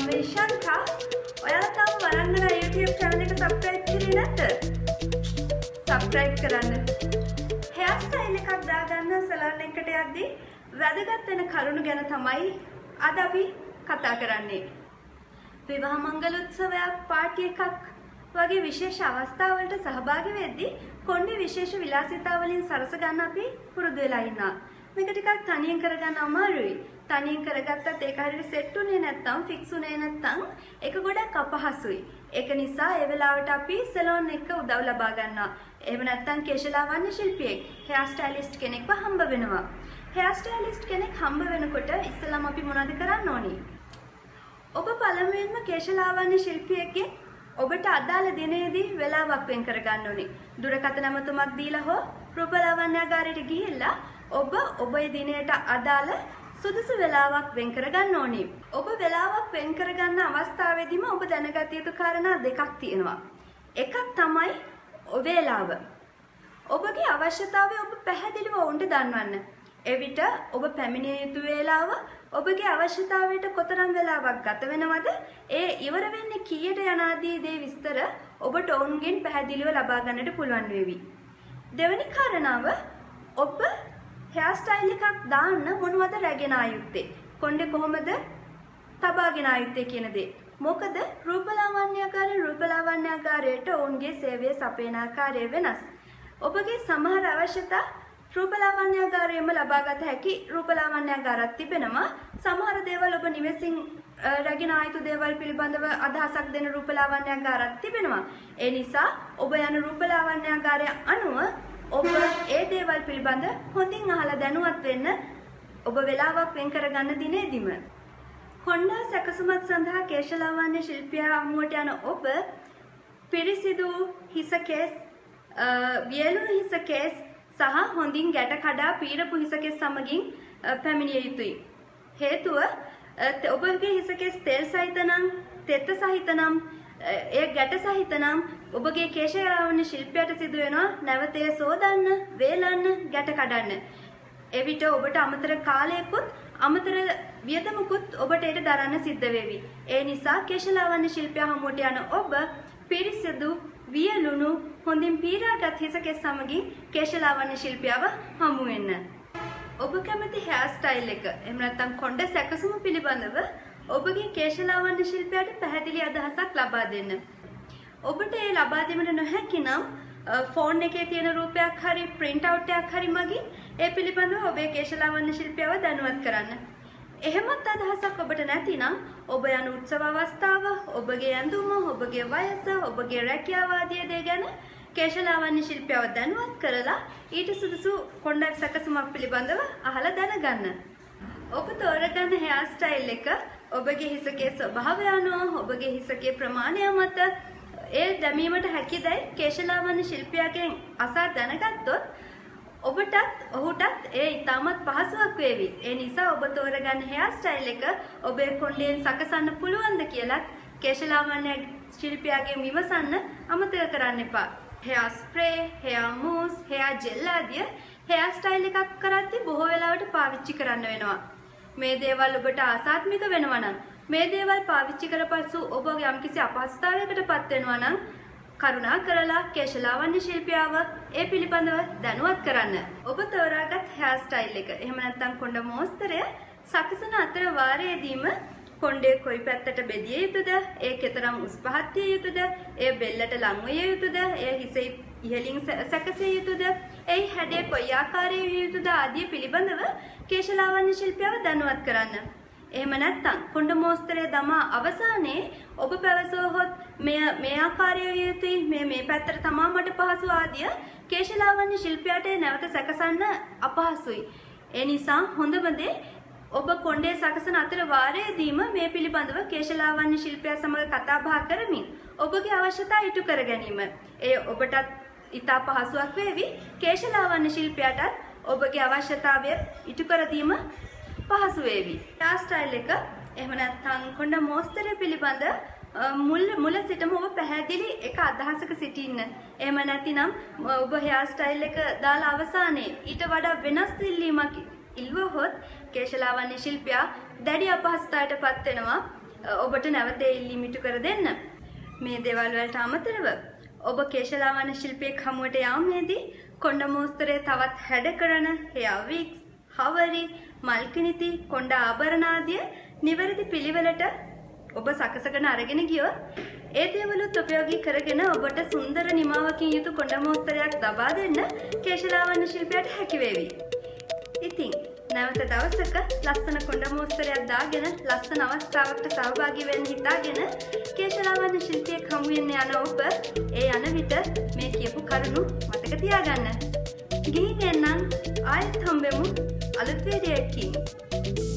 මම ඉෂාන්කා. ඔයාලා තාම වරංගන YouTube channel එක subscribe කරේ නැද්ද? subscribe කරන්න. hair style එකක් දාගන්න salon එකට යද්දී වැදගත් වෙන කරුණු ගැන තමයි අද අපි කතා කරන්නේ. විවාහ මංගල උත්සවයක්, පාටි එකක් වගේ විශේෂ අවස්ථාවලට සහභාගී වෙද්දී කොණ්ඩේ විශේෂ විලාසිතාවලින් සරස ගන්න අපි පුරුදු වෙලා ඉන්නවා. මේක ටිකක් තනියෙන් කරගන්න අමාරුයි. තනියෙන් කරගත්තත් ඒක හරියට සෙට් උනේ නැත්නම් ෆික්ස් උනේ නැත්නම් ඒක ගොඩක් අපහසුයි. ඒක නිසා ඒ වෙලාවට අපි සැලොන් එක උදව් ලබා ගන්නවා. එහෙම නැත්නම් කේශලාවන්‍ය ශිල්පියෙක්, hair stylist කෙනෙක්ව හම්බ වෙනවා. hair stylist කෙනෙක් හම්බ වෙනකොට ඉස්සෙල්ලාම අපි මොනවද කරන්න ඕනි? ඔබ පළමුවෙන්ම කේශලාවන්‍ය ශිල්පියෙක්ගේ ඔබට අදාළ දිනේදී වෙලාවක් වෙන් කරගන්න ඕනි. දුරකථන නමතුමක් දීලා හෝ රූපලාවන්‍යාගාරයට ගිහිල්ලා ඔබේ දිනයට අදාළ සුදුසු වෙලාවක් වෙන් කරගන්න ඕනි. ඔබ වෙලාවක් වෙන් කරගන්න අවස්ථාවේදීම ඔබ දැනගත යුතු කාරණා දෙකක් තියෙනවා. එකක් තමයි වේලාව. ඔබගේ අවශ්‍යතාවය ඔබ පැහැදිලිව ඔවුන්ට දන්වන්න. එවිට ඔබ පැමිණිය යුතු වේලාව, ඔබගේ අවශ්‍යතාවයට කොතරම් වෙලාවක් ගත වෙනවද, ඒ ඉවර වෙන්නේ කීයට යන ආදී දේ විස්තර ඔබට ඔවුන්ගෙන් පැහැදිලිව ලබා ගන්නට පුළුවන් වේවි. දෙවෙනි කාරණාව, ඔබ hair style එකක් දාන්න මොනවද රැගෙන ආයුත්තේ? කොණ්ඩේ කොහොමද තබාගෙන ආයුත්තේ කියන දේ. මොකද රූපලාවන්‍යාගාරයට ඔවුන්ගේ සේවය සපයන ආකාරය වෙනස්. ඔබගේ සමහර අවශ්‍යතා රූපලාවන්‍යාගාරයෙන්ම ලබාගත හැකි රූපලාවන්‍යාගාරයක් තිබෙනවා. සමහර දේවල් ඔබ නිවෙසින් රැගෙන ආයුතු දේවල් පිළිබඳව අදහසක් දෙන රූපලාවන්‍යාගාරයක් තිබෙනවා. ඒ නිසා ඔබ යන රූපලාවන්‍යාගාරය අනුව ඔබ ඒ දේවල් පිළිබඳ හොඳින් අහලා දැනුවත් වෙන්න ඔබ වෙලාවක් වෙන් කරගන්න දිනේදීම. කොණ්ඩා සැකසුමක් සඳහා කේශලාවන්‍ය ශිල්පියා හමුවට යන ඔබ පිරිසිදු හිස කේස්, වියලුණු හිස කේස් සහ හොඳින් ගැට කඩා පීරපු හිස කේස් සමගින් පැමිණිය යුතුයි. හේතුව ඔබගේ හිස කේස් තෙල් සහිත නම්, තෙත සහිත නම්, ඒ ගැට සහිත නම් ඔබගේ කේශලාවන්‍ය ශිල්පියාට සිදු වෙනවා නැවත එය සෝදන්න, වේලන්න, ගැට කඩන්න. එවිට ඔබට අමතර කාලයකුත් අමතර වියදමකුත් ඔබට ඒට දරන්න සිද්ධ වෙවි. ඒ නිසා කේශලාවන්‍ය ශිල්පියා හමුවට යන ඔබ පිරිසිදු, වියලුණු, හොඳින් පීරාගත් හිස කේස් සමගින් කේශලාවන්‍ය ශිල්පියාව හමු වෙන්න. ඔබ කැමති hair style එක, එහෙම නැත්නම් කොණ්ඩේ සැකසුම පිළිබඳව ඔබගේ කේශලාවන්‍ය ශිල්පියාට පැහැදිලි අදහසක් ලබා දෙන්න. ඔබට ඒ ලබා දෙන්නට නොහැකි නම් ෆෝන් එකේ තියෙන රූපයක් හරි print out එකක් හරි මගින් ඒ පිළිබඳව ඔබේ කේශලාවන්‍ය ශිල්පියාව දැනුවත් කරන්න. එහෙමත් අදහසක් ඔබට නැතිනම් ඔබ යන උත්සව අවස්ථාව, ඔබගේ ඇඳුම, ඔබගේ වයස, ඔබගේ රැකියාව ආදී දේ ගැන කේශලාවන්‍ය ශිල්පියාව දැනුවත් කරලා ඊට සුදුසු කොණ්ඩක් සැකසුමක් පිළිබඳව අහලා දැනගන්න. ඔබ තෝරගන්න hair style එක ඔබගේ හිසකේ ස්වභාවය අනුව, ඔබගේ හිසකේ ප්‍රමාණය මත ඒ දැමීමට හැකිදයි කේශලාවන්‍ය ශිල්පියාගෙන් අසා දැනගත්තොත් ඔබටත් ඔහුටත් ඒ ඉතාමත් පහසුවක් වේවි. ඒ නිසා ඔබ තෝරගන්න hair style එක ඔබේ කොණ්ඩයෙන් සකසන්න පුළුවන්ද කියලත් කේශලාවන්‍ය ශිල්පියාගෙන් විමසන්න අමතක කරන්න එපා. hair spray, hair mousse, hair gel ආදී hair style එකක් කරද්දී බොහෝ වෙලාවට පාවිච්චි කරන්න වෙනවා. මේ දේවල් ඔබට ආසාත්මික වෙනවා නම්, මේ දේවල් පාවිච්චි කරපසු ඔබ යම්කිසි අපහසුතාවයකට පත් වෙනවා නම් කරුණා කරලා කේශලාවන්‍ය ශිල්පියාව ඒ පිළිබඳව දැනුවත් කරන්න. ඔබ තෝරාගත් hair style එක, එහෙම නැත්නම් කොණ්ඩ මෝස්තරය සකසන අතර වාරයේදීම කොණ්ඩේ කොයි පැත්තට බෙදිය යුතුද, ඒ කෙතරම් උස් පහත් විය යුතුද, ඒ බෙල්ලට ලං විය යුතුද, ඒ හිසේ ඉහළින් සැකසිය යුතුද, ඒ හැඩය කොයි ආකාරයේ විය යුතුද ආදී පිළිබඳව කේශලාවන්‍ය ශිල්පියාව දැනුවත් කරන්න. එහෙම නැත්නම් කොණ්ඩ මෝස්තරය දමා අවසානයේ ඔබ පැවසුවහොත් මේ ආකාරයේ විය යුතුයි, මේ පැත්තට තමා මට පහසු ආදිය කේශලාවන්‍ය ශිල්පියාට නැවත සැකසන්න අපහසුයි. ඒ නිසා හොඳම දේ ඔබ කොණ්ඩේ සකසන අතර වාරයේදීම මේ පිළිබඳව කේශලාවන්‍ය ශිල්පියා සමග කතා බහ කරමින් ඔබගේ අවශ්‍යතා ඉටු කර ගැනීම. ඒ ඔබටත් ඉතා පහසුවක් වේවි. කේශලාවන්‍ය ශිල්පියාටත් ඔබගේ අවශ්‍යතාවය ඉටු කර දීම පහසු වේවි. hair style එක, එහෙම නැත්නම් කොණ්ඩ මෝස්තරය පිළිබඳ මුල සිටම ඔබ පැහැදිලි එක අදහසක සිටින්න. එහෙම නැතිනම් ඔබ hair style එක දාලා අවසානයේ ඊට වඩා වෙනස් ඉල්ලීමක් ඉල්වුවහොත් කේශලාවන්‍ය ශිල්පියා දැඩි අපහසුතාවයටපත් වෙනවා. ඔබට නැවත ඉල්ලීම් ඉටු කර දෙන්න. මේ දේවල් වලට අමතරව ඔබ කේශලාවන්‍ය ශිල්පියෙක් හමුවට යාමේදී කොණ්ඩ මෝස්තරය තවත් හැඩ කරන හෙයා විග්ස්, හවරි, මල්කිනිති, කොණ්ඩ ආභරණ ආදිය නිවැරදි පිළිවෙලට ඔබ සකසගෙන අරගෙන ගියොත් ඒ දේවලුත් උපයෝගී කරගෙන ඔබට සුන්දර නිමාවකින් යුතු කොණ්ඩ මෝස්තරයක් ලබා දෙන්න කේශලාවන්‍ය ශිල්පියාට හැකි වේවි. ඉතින් නැවත දවසක ලස්සන කොණ්ඩ මෝස්තරයක් දාගෙන ලස්සන අවස්ථාවකට සහභාගී වෙන්න හිතාගෙන කේශලාවන්‍ය ශිල්පියෙක් හමු වෙන්න යන ඔබ ඒ යන විට මේ කියපු කරුණු මතක තියාගන්න. ගිහින් එන්නම් ආයෙත් හම්බෙමු අලුත් වීඩියෝ එකකින්.